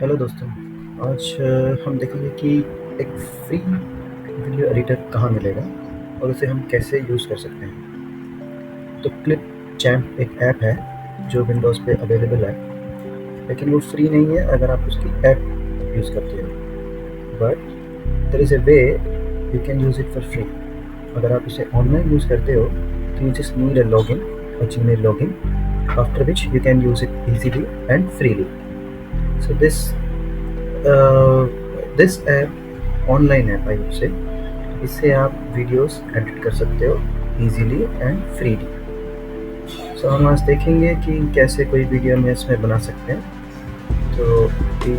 Hello दोस्तों। आज हम देखेंगे कि एक फ्री वीडियो एडिटर कहाँ मिलेगा और उसे हम कैसे यूज़ कर सकते हैं। तो क्लिप चैम्प एक ऐप है जो विंडोज़ पे अवेलेबल है, लेकिन वो फ्री नहीं है अगर आप उसकी ऐप यूज़ करते हो। But there is a way you can use it for free. अगर आप इसे ऑनलाइन यूज़ करते हो तो you just need a login, a Gmail login, after which you can use it easily and freely. So this app online app I would say, इससे आप videos edit कर सकते हो इजीली एंड फ्रीली। सो हम आज देखेंगे कि कैसे कोई वीडियो हम इसमें बना सकते हैं। तो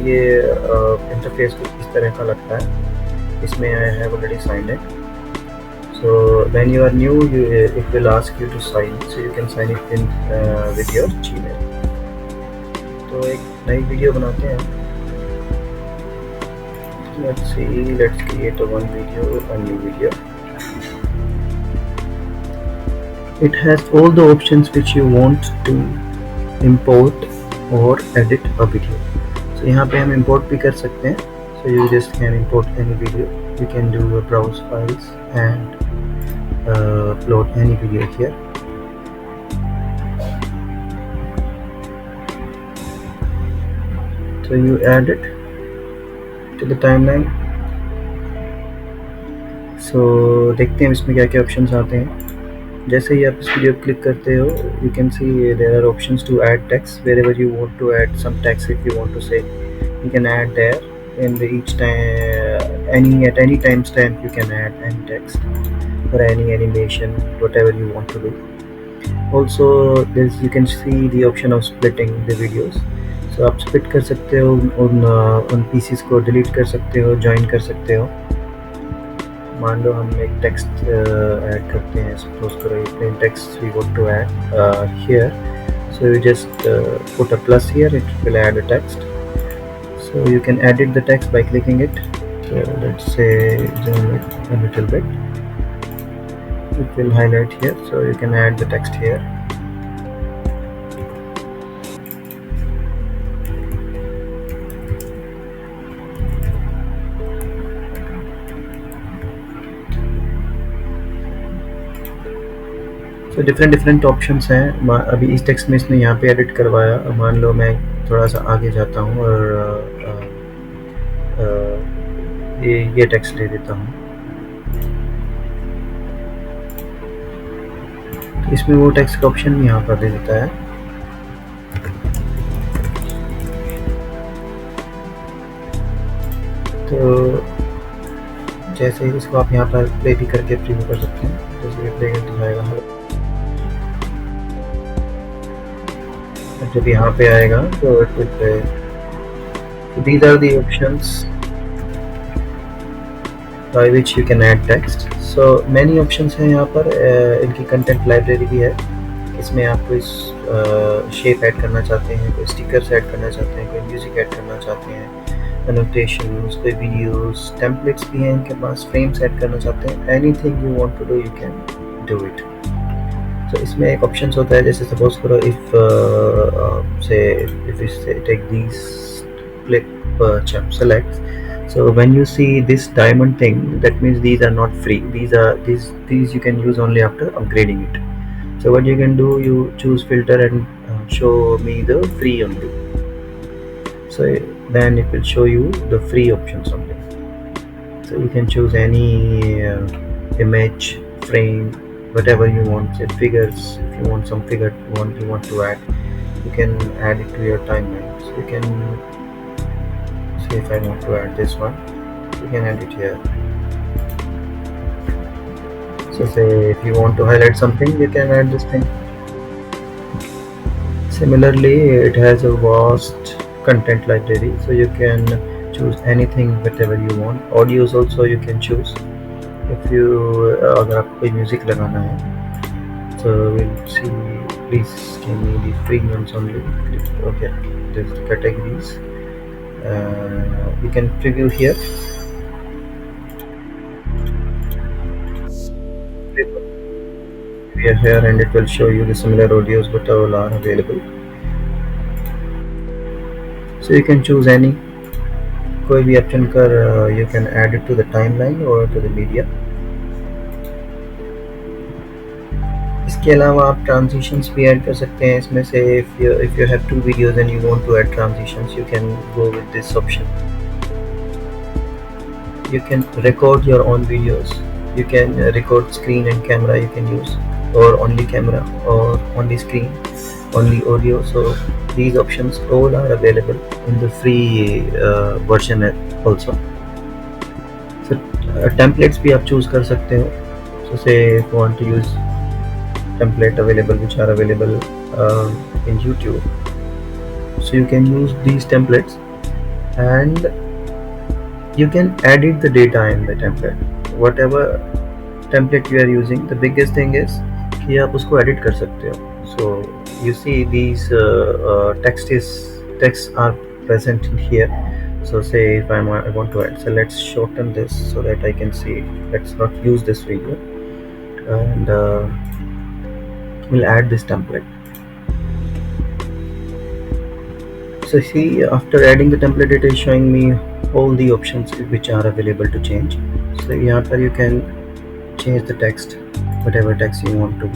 ये इंटरफेस कुछ इस तरह का लगता है। इसमें I have already signed in. So when you are new it will ask you to sign, so you can sign it in with your Gmail. तो एक नई वीडियो बनाते हैं। Let's see, let's create a new video. It has all the options which you want to import or edit a video. So यहाँ पे हम import भी कर सकते हैं. So you just can import any video. You can do a browse files and upload any video here. So you add it to the timeline. So देखते हैं इसमें क्या क्या options आते हैं. जैसे ही आप इस वीडियो क्लिक करते हो, you can see there are options to add text wherever you want to add some text. If you want to say, you can add there in the each time, any time stamp you can add any text or any animation, whatever you want to do. Also this you can see the option of splitting the videos. So आप split कर सकते हो, उन pieces को delete कर सकते हो, join कर सकते हो. मान लो हम एक टेक्स्ट ऐड करते हैं, सपोज करो plain text we want to add here. So you just put a plus here, it will add a text. So you can edit the text by clicking it. So let's say zoom it a little bit, it will highlight here, so you can add the text here. तो different options हैं. अभी इस text में इसने यहाँ पे edit करवाया. मान लो मैं थोड़ा सा आगे जाता हूँ और ये टेक्स्ट ले देता हूँ. तो इसमें वो टेक्स्ट का ऑप्शन भी यहाँ पर दे देता है. तो जैसे ही इसको आप यहाँ पर प्ले भी करके प्रीव्यू कर सकते हैं. जैसे ये प्ले करके जाएगा, जब यहाँ पे आएगा तो it will play. These are the options by which you can add text. So many options हैं यहाँ पर. इनकी कंटेंट लाइब्रेरी भी है. इसमें आप कोई शेप ऐड करना चाहते हैं, कोई स्टिकर्स ऐड करना चाहते हैं, कोई म्यूजिक ऐड करना चाहते हैं, एनोटेशंस, कोई वीडियोस, टेम्पलेट्स भी हैं इनके पास, फ्रेम्स ऐड करना चाहते हैं. Anything you want to do you can do it. तो इसमें एक ऑप्शन होता है, जैसे सपोज करो if take this clip chap select. So when you see this diamond thing, that means these are not free. These you can use only after upgrading it. So what you can do, you choose filter and show me the free only. So then it will show you the free options only. So you can choose any image, frame, whatever you want. Say figures, if you want some figure you want to add, you can add it to your timeline. So you can, if I want to add this one, you can add it here. So say if you want to highlight something, you can add this thing. Similarly, it has a vast content library, so you can choose anything whatever you want. Audios also you can choose. If you अगर आपको कोई music लगाना है, so we'll see. Please give me the free ones only. Okay, there's the categories. You can preview here. We are here and it will show you the similar audios what all are available. So you can choose any. कोई भी option कर you can add it to the timeline or to the media. इसके अलावा आप transitions भी add कर सकते हैं इसमें से. if you have 2 videos and you want to add transitions, you can go with this option. You can record your own videos. You can record screen and camera you can use, or only camera, or only screen, only audio. So these options all are available in the free version also. So templates भी आप choose कर सकते हो. So say if you want to use template available which are available in YouTube, so you can use these templates and you can edit the data in the template. Whatever template you are using, the biggest thing is कि आप उसको edit कर सकते हो. So you see these texts are present in here. So say if I want to add, so let's shorten this so that I can see it. Let's not use this video, and we'll add this template. So see, after adding the template, it is showing me all the options which are available to change. So here you can change the text, whatever text you want to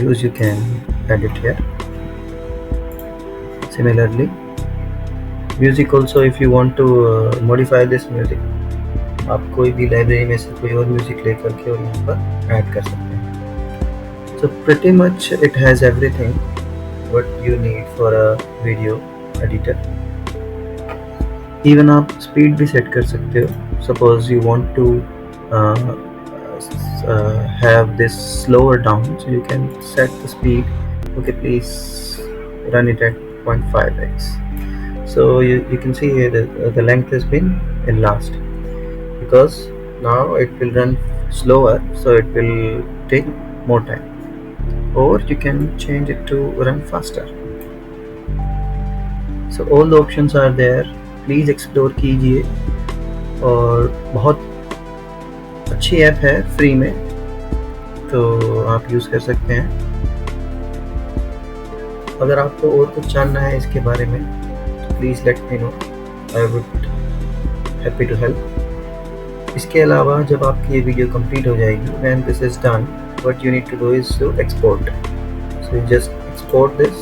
use, you can add it here. Similarly, music also, if you want to modify this music, आप कोई भी library में से कोई और music लेकर के और यहाँ पर ऐड कर सकते हैं. So pretty much it has everything what you need for a video editor. Even आप speed भी set कर सकते हो. Suppose you want to have this slower down, so you can set the speed. Okay, please run it at 0.5x. So you can see here the length has been enlarged because now it will run slower, so it will take more time. Or you can change it to run faster. So all the options are there. Please explore कीजिए. और बहुत अच्छी app है free में, तो आप use कर सकते हैं. अगर आपको और कुछ जानना है इसके बारे में तो please let me know. I would happy to help. इसके अलावा जब आपकी ये वीडियो कंप्लीट हो जाएगी, when this is done, what you need to do is to export. So you just export this.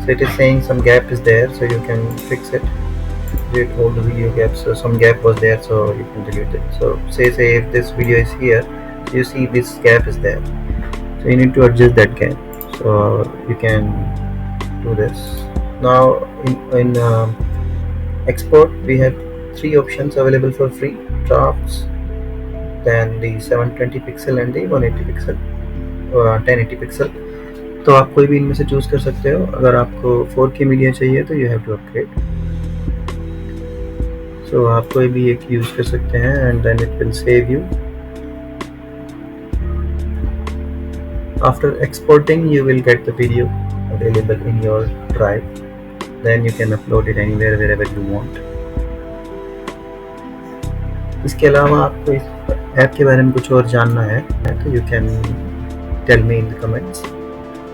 So it is saying some gap is there, so you can fix it. Delete all the video gaps. So some gap was there, so you can delete it. So say if this video is here, you see this gap is there, so you need to adjust that gap. So you can do this. Now in export we have 3 options available for free: drafts, then the 720 pixel and the 180 pixel, 1080 pixel. तो आप कोई भी इनमें से choose कर सकते हो. अगर आपको 4K मीडिया चाहिए तो you have to upgrade. So आप कोई भी एक यूज़ कर सकते हैं and then it will save you. After exporting you will get the video available in your drive. Then you can upload it anywhere, wherever you want. इसके अलावा आपको इस ऐप के बारे में कुछ और जानना है तो you can tell me in the comments.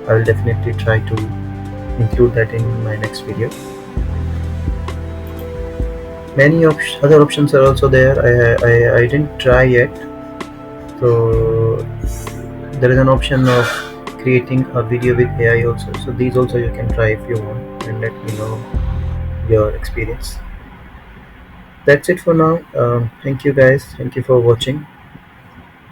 I will definitely try to include that in my next video. Many other options are also there. I didn't try yet. So there is an option of creating a video with AI also. So these also you can try if you want, and let me know your experience. That's it for now. Thank you guys. Thank you for watching.